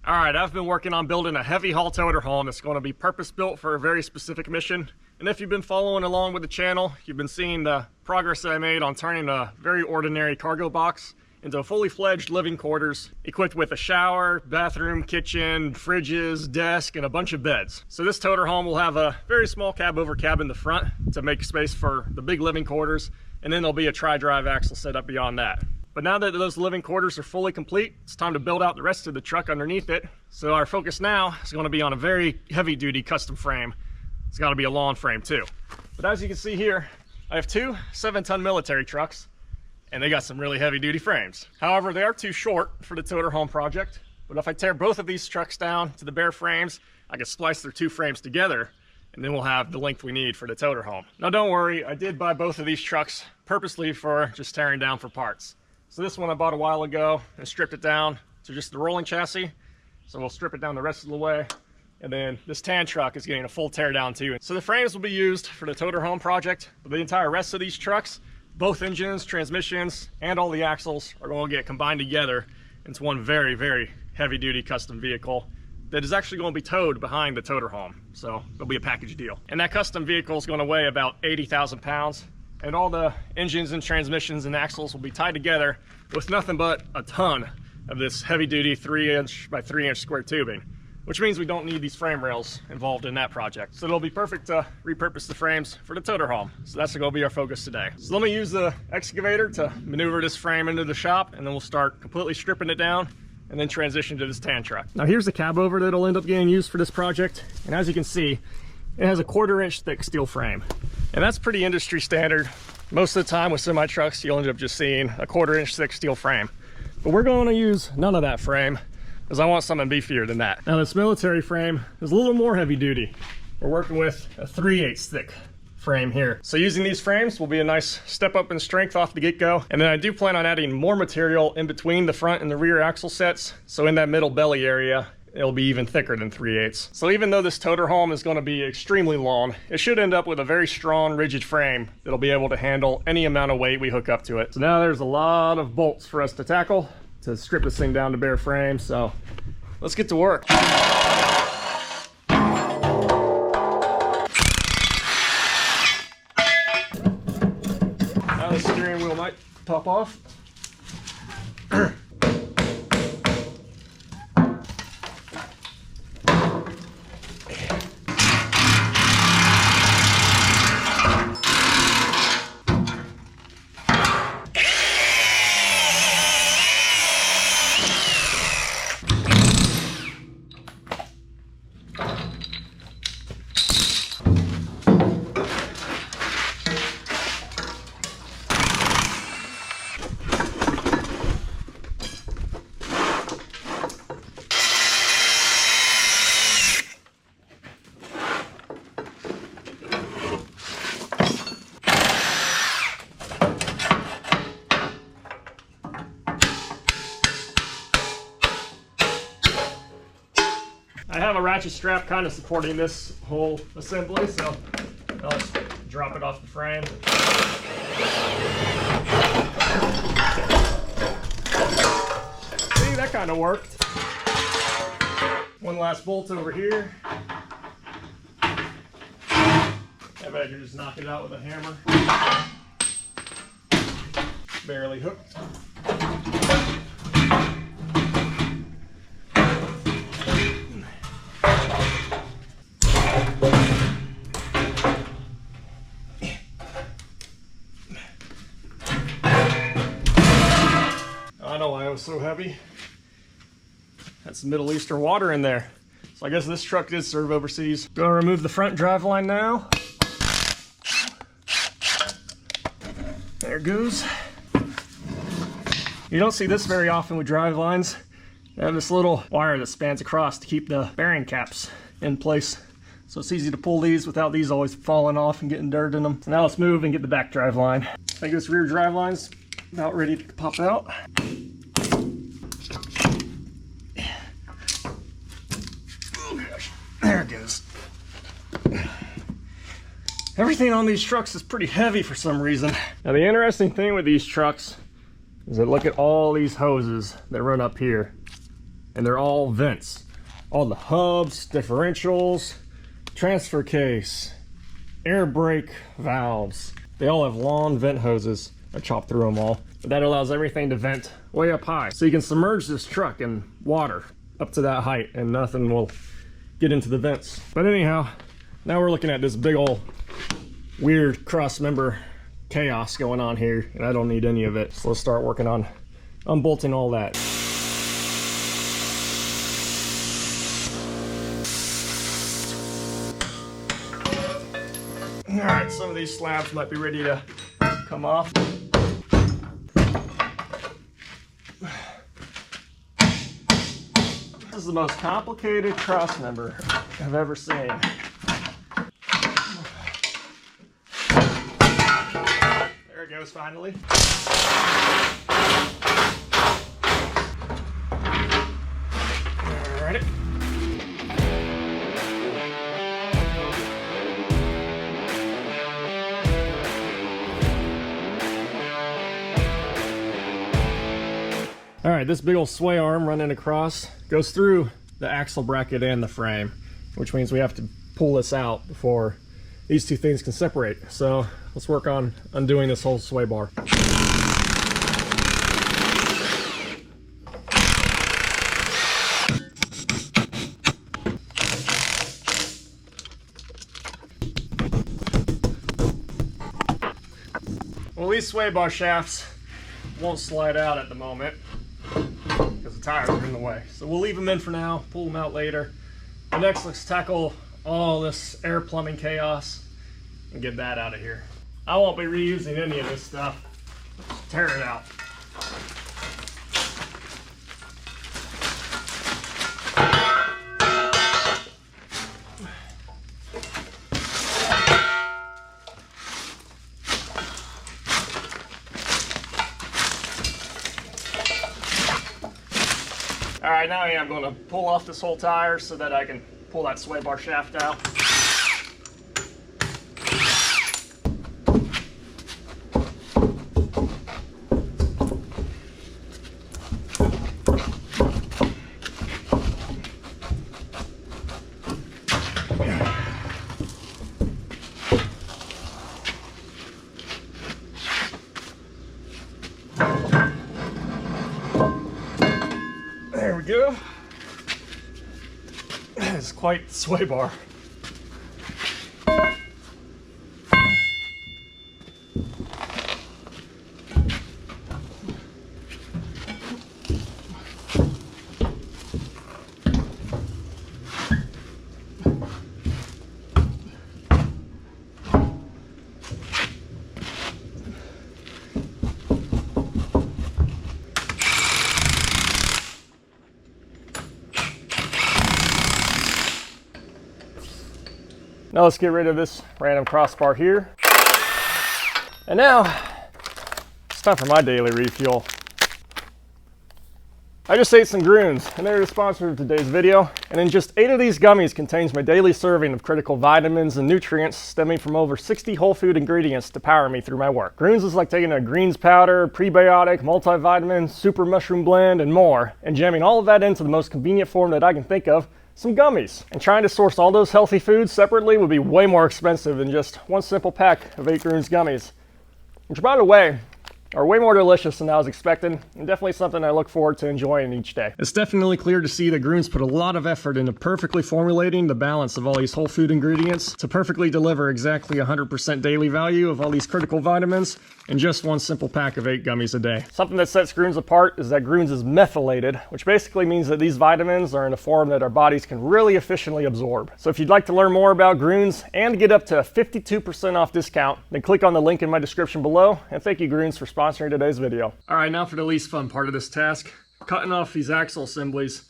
All right, I've been working on building a heavy haul toter home that's going to be purpose built for a very specific mission. And if you've been following along with the channel, you've been seeing the progress that I made on turning a very ordinary cargo box into a fully fledged living quarters equipped with a shower, bathroom, kitchen, fridges, desk, and a bunch of beds. So this toter home will have a very small cab over cab in the front to make space for the big living quarters, and then there'll be a tri-drive axle set up beyond that. But now that those living quarters are fully complete, it's time to build out the rest of the truck underneath it. So our focus now is going to be on a very heavy-duty custom frame. It's got to be a lawn frame too. But as you can see here, I have two 7-ton military trucks, and they got some really heavy-duty frames. However, they are too short for the toter home project. But if I tear both of these trucks down to the bare frames, I can splice their two frames together, and then we'll have the length we need for the toter home. Now don't worry, I did buy both of these trucks purposely for just tearing down for parts. So this one I bought a while ago and stripped it down to just the rolling chassis. So we'll strip it down the rest of the way. And then this tan truck is getting a full tear down too. So the frames will be used for the toter home project, but the entire rest of these trucks, both engines, transmissions, and all the axles are going to get combined together into one very, very heavy duty custom vehicle that is actually going to be towed behind the toter home. So it'll be a package deal. And that custom vehicle is going to weigh about 80,000 pounds. And all the engines and transmissions and axles will be tied together with nothing but a ton of this heavy duty 3" by 3" square tubing, which means we don't need these frame rails involved in that project. So it'll be perfect to repurpose the frames for the toter home. So that's going to be our focus today. So let me use the excavator to maneuver this frame into the shop, and then we'll start completely stripping it down and then transition to this tan truck. Now here's the cab over that'll end up getting used for this project. And as you can see, it has a 1/4 inch thick steel frame. And that's pretty industry standard. Most of the time with semi trucks, you'll end up just seeing a 1/4 inch thick steel frame. But we're going to use none of that frame, because I want something beefier than that. Now this military frame is a little more heavy duty. We're working with a 3/8 thick frame here. So using these frames will be a nice step up in strength off the get-go. And then I do plan on adding more material in between the front and the rear axle sets. So in that middle belly area, it'll be even thicker than 3/8. So even though this toter home is going to be extremely long, it should end up with a very strong, rigid frame that'll be able to handle any amount of weight we hook up to it. So now there's a lot of bolts for us to tackle to strip this thing down to bare frame. So let's get to work. Now the steering wheel might pop off. I have a ratchet strap kind of supporting this whole assembly, so I'll just drop it off the frame. See, that kind of worked. One last bolt over here. I bet I can just knock it out with a hammer. Barely hooked. I know why it was so heavy. Had some Middle Eastern water in there. So I guess this truck did serve overseas. Gonna remove the front drive line now. There it goes. You don't see this very often with drive lines. They have this little wire that spans across to keep the bearing caps in place. So it's easy to pull these without these always falling off and getting dirt in them. So now let's move and get the back drive line. I think this rear drive line's about ready to pop out. Oh gosh, there it goes. Everything on these trucks is pretty heavy for some reason. Now the interesting thing with these trucks is that look at all these hoses that run up here. and they're all vents. All the hubs, differentials, transfer case, air brake valves. They all have long vent hoses. I chopped through them all. But that allows everything to vent way up high. So you can submerge this truck in water up to that height and nothing will get into the vents. But anyhow, now we're looking at this big old weird cross member chaos going on here, and I don't need any of it. So let's start working on unbolting all that. All right, some of these slabs might be ready to come off. This is the most complicated cross member I've ever seen. There it goes finally. All right. All right, this big old sway arm running across goes through the axle bracket and the frame, which means we have to pull this out before these two things can separate. So let's work on undoing this whole sway bar. Well, these sway bar shafts won't slide out at the moment because the tires are in the way. So we'll leave them in for now, pull them out later. But next, let's tackle all this air plumbing chaos and get that out of here. I won't be reusing any of this stuff. Just tear it out. All right, now I'm going to pull off this whole tire so that I can pull that sway bar shaft out. There we go. It's quite the sway bar. Now let's get rid of this random crossbar here. And now it's time for my daily refuel. I just ate some Groons and they're the sponsor of today's video. And in just 8 of these gummies contains my daily serving of critical vitamins and nutrients stemming from over 60 whole food ingredients to power me through my work. Groons is like taking a greens powder, prebiotic, multivitamin, super mushroom blend, and more, and jamming all of that into the most convenient form that I can think of, some gummies. And trying to source all those healthy foods separately would be way more expensive than just one simple pack of 8 Groons gummies, which, by the way, are way more delicious than I was expecting, and definitely something I look forward to enjoying each day. It's definitely clear to see that Groons put a lot of effort into perfectly formulating the balance of all these whole food ingredients to perfectly deliver exactly 100% daily value of all these critical vitamins in just one simple pack of 8 gummies a day. Something that sets Groons apart is that Groons is methylated, which basically means that these vitamins are in a form that our bodies can really efficiently absorb. So if you'd like to learn more about Groons and get up to a 52% off discount, then click on the link in my description below, and thank you Groons for sponsoring today's video. All right, now for the least fun part of this task, cutting off these axle assemblies,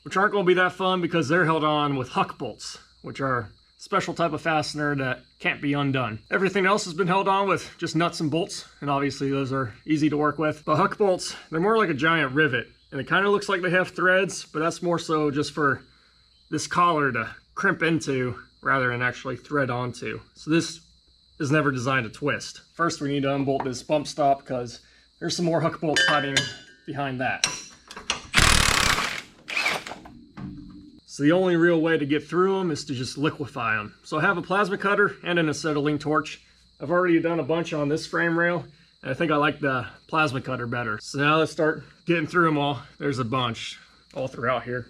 which aren't going to be that fun because they're held on with huck bolts, which are a special type of fastener that can't be undone. Everything else has been held on with just nuts and bolts, and obviously those are easy to work with. But huck bolts, they're more like a giant rivet, and it kind of looks like they have threads, but that's more so just for this collar to crimp into rather than actually thread onto. So this is never designed to twist. First, we need to unbolt this bump stop because there's some more huck bolts hiding behind that. So the only real way to get through them is to just liquefy them. So I have a plasma cutter and an acetylene torch. I've already done a bunch on this frame rail, and I think I like the plasma cutter better. So now let's start getting through them all. There's a bunch all throughout here.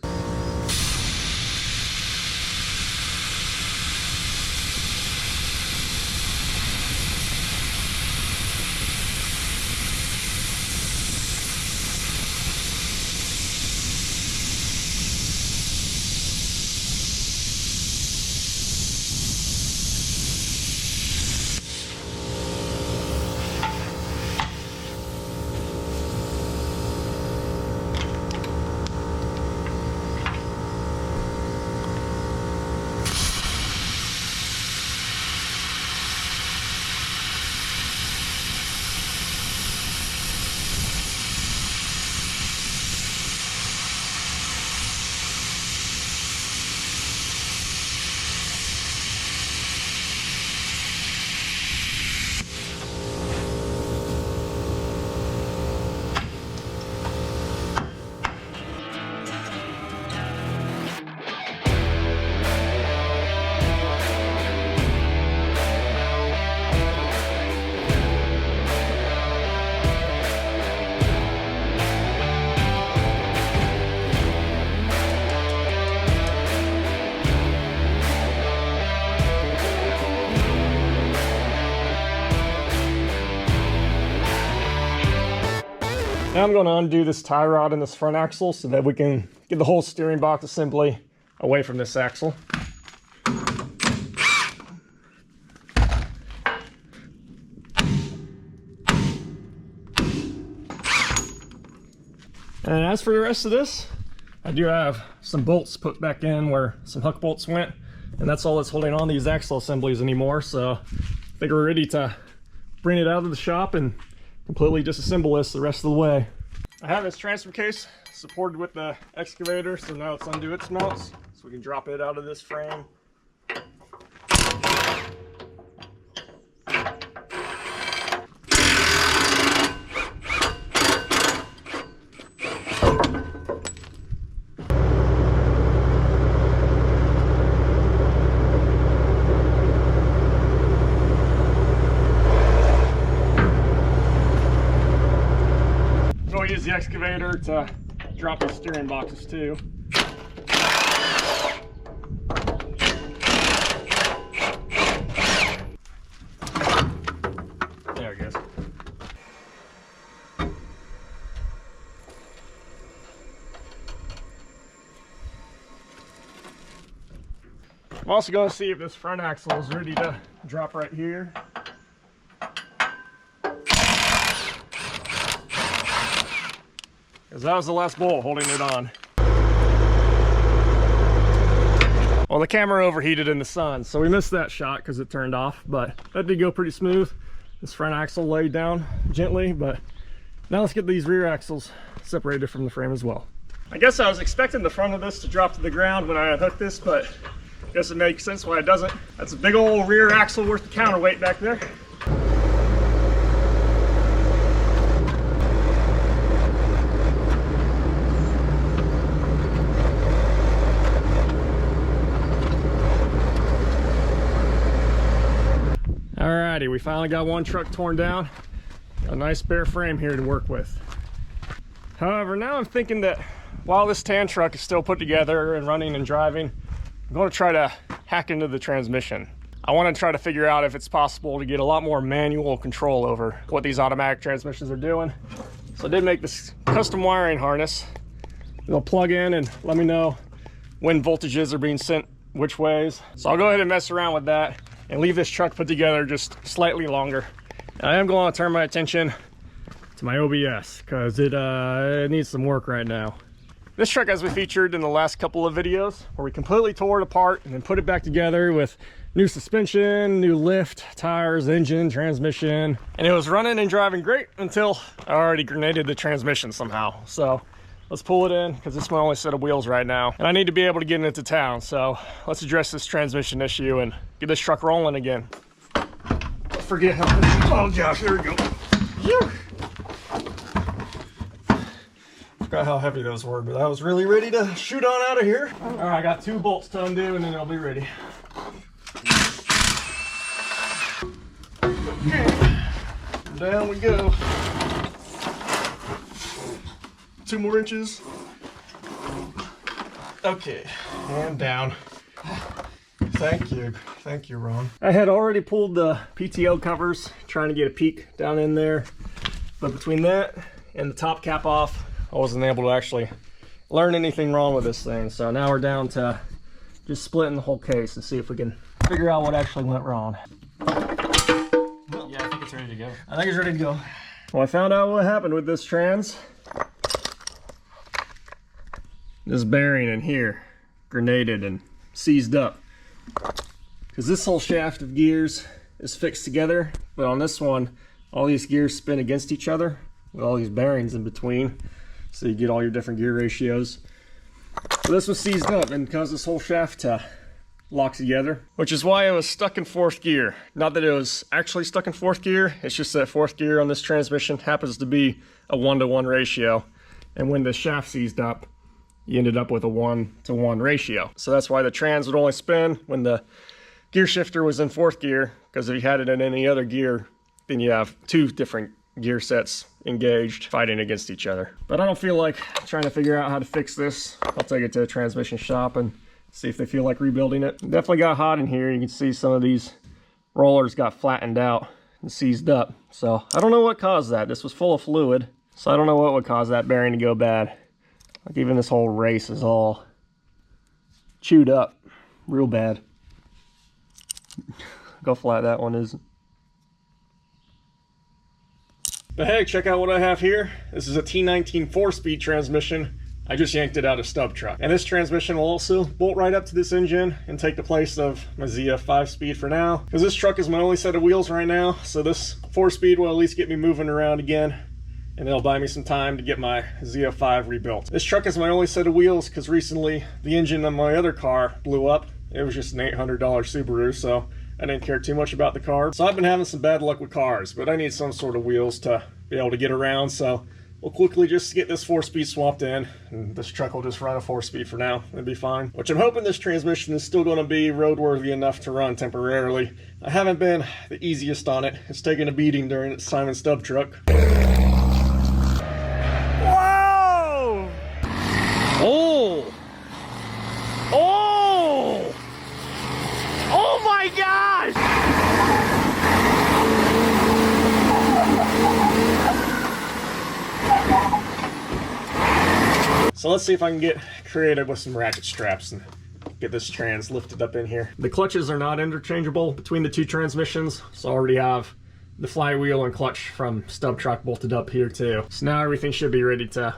Now I'm going to undo this tie rod in this front axle so that we can get the whole steering box assembly away from this axle. And as for the rest of this, I do have some bolts put back in where some huck bolts went, and that's all that's holding on these axle assemblies anymore. So I think we're ready to bring it out of the shop and completely disassemble this the rest of the way. I have this transfer case supported with the excavator, so now let's undo its mounts so we can drop it out of this frame. Use the excavator to drop these steering boxes too. There it goes. I'm also going to see if this front axle is ready to drop right here. Because that was the last bolt holding it on. Well, the camera overheated in the sun, so we missed that shot because it turned off, but that did go pretty smooth. This front axle laid down gently, but now let's get these rear axles separated from the frame as well. I guess I was expecting the front of this to drop to the ground when I unhooked this, but I guess it makes sense why it doesn't. That's a big old rear axle worth of counterweight back there. Alrighty, we finally got one truck torn down. Got a nice bare frame here to work with. However, now I'm thinking that while this tan truck is still put together and running and driving, I'm going to try to hack into the transmission. I want to try to figure out if it's possible to get a lot more manual control over what these automatic transmissions are doing. So I did make this custom wiring harness. It'll plug in and let me know when voltages are being sent which ways. So I'll go ahead and mess around with that and leave this truck put together just slightly longer. And I am going to turn my attention to my OBS because it needs some work right now. This truck has been featured in the last couple of videos where we completely tore it apart and then put it back together with new suspension, new lift, tires, engine, transmission, and it was running and driving great until I already grenaded the transmission somehow. So let's pull it in because it's my only set of wheels right now, and I need to be able to get into town. So let's address this transmission issue and get this truck rolling again. Forget how to, oh gosh, there we go. Forgot how heavy those were, but I was really ready to shoot on out of here. All right, I got 2 bolts to undo and then I'll be ready. Okay, down we go. 2 more inches. Okay, and down. Thank you, Ron. I had already pulled the PTO covers, trying to get a peek down in there, but between that and the top cap off, I wasn't able to actually learn anything wrong with this thing. So now we're down to just splitting the whole case and see if we can figure out what actually went wrong. Yeah, I think it's ready to go. I think it's ready to go. Well, I found out what happened with this trans. This bearing in here grenaded and seized up. Because this whole shaft of gears is fixed together, but on this one, all these gears spin against each other with all these bearings in between, so you get all your different gear ratios. So this was seized up and caused this whole shaft to lock together, which is why it was stuck in 4th gear. Not that it was actually stuck in 4th gear, it's just that 4th gear on this transmission happens to be a 1-to-1 ratio, and when the shaft seized up, you ended up with a 1-to-1 ratio. So that's why the trans would only spin when the gear shifter was in 4th gear, because if you had it in any other gear, then you have 2 different gear sets engaged, fighting against each other. But I don't feel like trying to figure out how to fix this. I'll take it to a transmission shop and see if they feel like rebuilding it. It definitely got hot in here. You can see some of these rollers got flattened out and seized up. So I don't know what caused that. This was full of fluid, so I don't know what would cause that bearing to go bad. Like even this whole race is all chewed up real bad. Go flat that one isn't. But hey, check out what I have here. This is a T19 4-speed transmission. I just yanked it out of stub truck. And this transmission will also bolt right up to this engine and take the place of my ZF 5-speed for now. Because this truck is my only set of wheels right now, so this 4-speed will at least get me moving around again. And it'll buy me some time to get my ZF5 rebuilt. This truck is my only set of wheels because recently the engine on my other car blew up. It was just an $800 Subaru, so I didn't care too much about the car. So I've been having some bad luck with cars, but I need some sort of wheels to be able to get around, so we'll quickly just get this 4-speed swapped in, and this truck will just run a 4-speed for now. It'll be fine. Which I'm hoping this transmission is still going to be roadworthy enough to run temporarily. I haven't been the easiest on it. It's taken a beating during its time in stub truck. Oh! Oh! Oh my gosh! So let's see if I can get creative with some ratchet straps and get this trans lifted up in here. The clutches are not interchangeable between the 2 transmissions, so I already have the flywheel and clutch from stub truck bolted up here too. So now everything should be ready to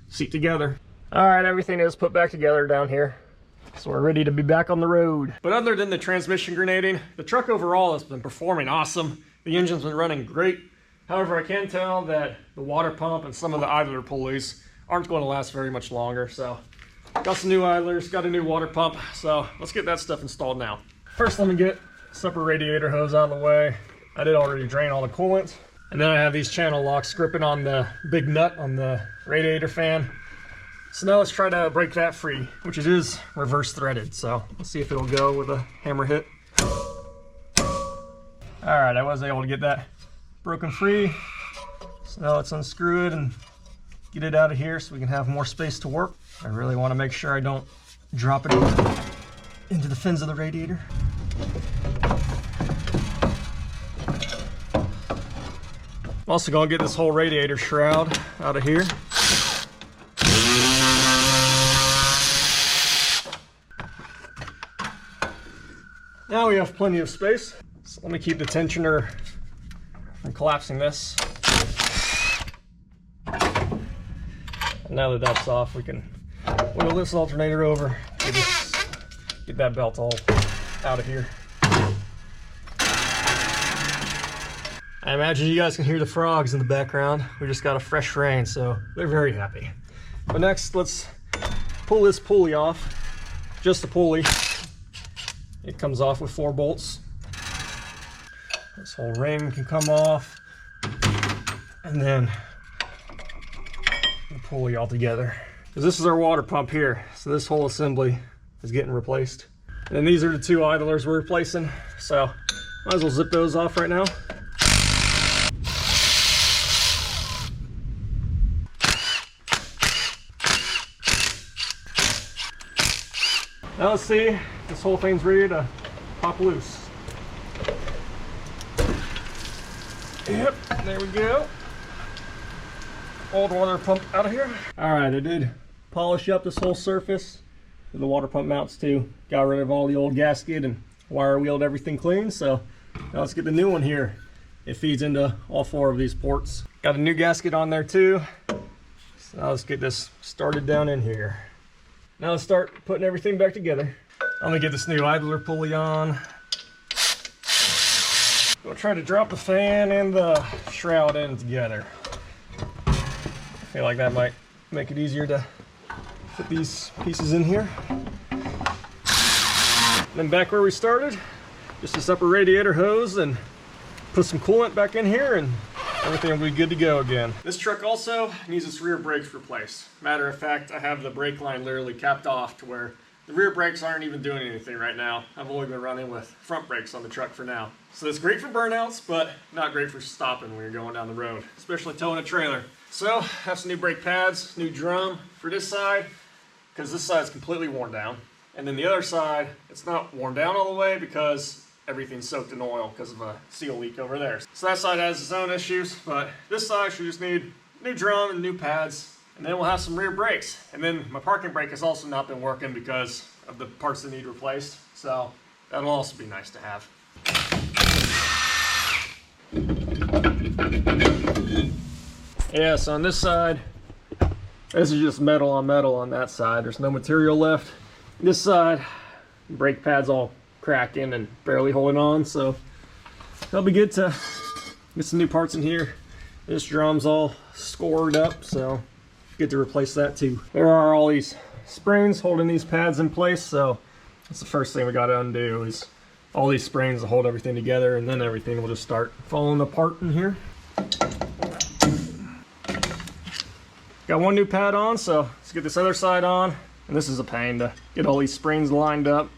seat together. All right, everything is put back together down here. So we're ready to be back on the road. But other than the transmission grenading, the truck overall has been performing awesome. The engine's been running great. However, I can tell that the water pump and some of the idler pulleys aren't going to last very much longer. So got some new idlers, got a new water pump. So let's get that stuff installed now. First, let me get a separate radiator hose out of the way. I did already drain all the coolant. And then I have these channel locks gripping on the big nut on the radiator fan. So now let's try to break that free, which it is reverse threaded. So let's see if it'll go with a hammer hit. All right, I was able to get that broken free. So now let's unscrew it and get it out of here so we can have more space to work. I really want to make sure I don't drop it into the fins of the radiator. I'm also gonna get this whole radiator shroud out of here. Now we have plenty of space. So let me keep the tensioner from collapsing this. And now that that's off, we can wheel this alternator over, get that belt all out of here. I imagine you guys can hear the frogs in the background. We just got a fresh rain, so they're very happy. But next, let's pull this pulley off. Just the pulley. It comes off with 4 bolts. This whole ring can come off. And then pulley all together. Because this is our water pump here, so this whole assembly is getting replaced. And these are the two idlers we're replacing, so might as well zip those off right now. Now let's see, this whole thing's ready to pop loose. Yep, there we go. Old water pump out of here. All right, I did polish up this whole surface. The water pump mounts too. Got rid of all the old gasket and wire wheeled everything clean. So now let's get the new one here. It feeds into all 4 of these ports. Got a new gasket on there too. So now let's get this started down in here. Now let's start putting everything back together. I'm gonna get this new idler pulley on. We'll try to drop the fan and the shroud in together. I feel like that might make it easier to fit these pieces in here. Then back where we started, just this upper radiator hose and put some coolant back in here and everything will be good to go again. This truck also needs its rear brakes replaced. Matter of fact, I have the brake line literally capped off to where the rear brakes aren't even doing anything right now. I've only been running with front brakes on the truck for now. So it's great for burnouts, but not great for stopping when you're going down the road, especially towing a trailer. So, have some new brake pads, new drum for this side, because this side's completely worn down. And then the other side, it's not worn down all the way because everything's soaked in oil because of a seal leak over there. So that side has its own issues, but this side should just need new drum and new pads. And then we'll have some rear brakes. And then my parking brake has also not been working because of the parts that need replaced. So that'll also be nice to have. Yeah, so on this side, this is just metal on that side. There's no material left. This side, brake pad's all cracking and barely holding on. So that'll be good to get some new parts in here. This drum's all scored up, so get to replace that too. There are all these springs holding these pads in place, so that's the first thing we got to undo is all these springs to hold everything together, and then everything will just start falling apart in here. Got one new pad on, so let's get this other side on. And this is a pain to get all these springs lined up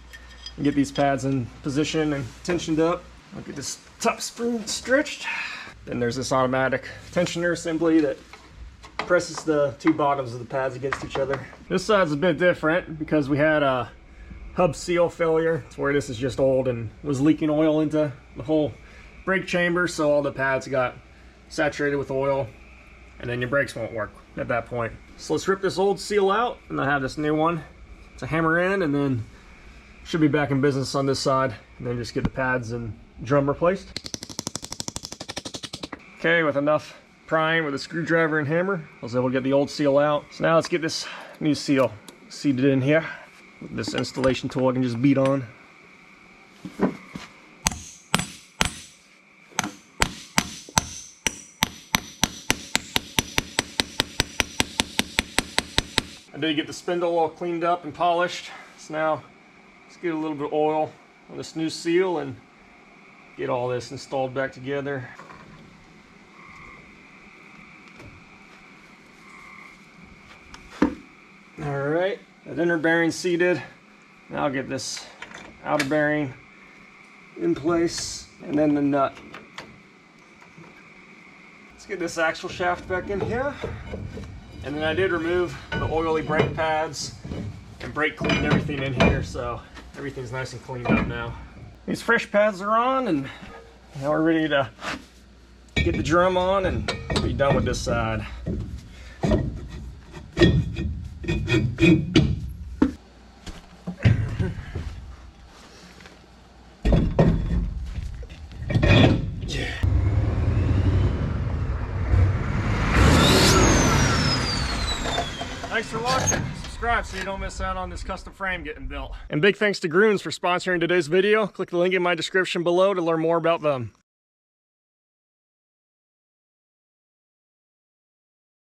and get these pads in position and tensioned up. I'll get this top spring stretched. Then there's this automatic tensioner assembly that presses the 2 bottoms of the pads against each other. This side's a bit different because we had a hub seal failure. It's where this is just old and was leaking oil into the whole brake chamber, so all the pads got saturated with oil, and then your brakes won't work at that point. So let's rip this old seal out, and I have this new one to hammer in, and then should be back in business on this side, and then just get the pads and drum replaced. Okay, with enough prying with a screwdriver and hammer, I was able to get the old seal out. So now let's get this new seal seated in here. With this installation tool I can just beat on. I did get the spindle all cleaned up and polished. So now let's get a little bit of oil on this new seal and get all this installed back together. Alright, that inner bearing seated. Now I'll get this outer bearing in place, and then the nut. Let's get this axle shaft back in here. And then I did remove the oily brake pads and brake cleaned everything in here, so everything's nice and cleaned up now. These fresh pads are on, and now we're ready to get the drum on and be done with this side. Thanks for watching. Subscribe so you don't miss out on this custom frame getting built. And big thanks to Grooms for sponsoring today's video. Click the link in my description below to learn more about them.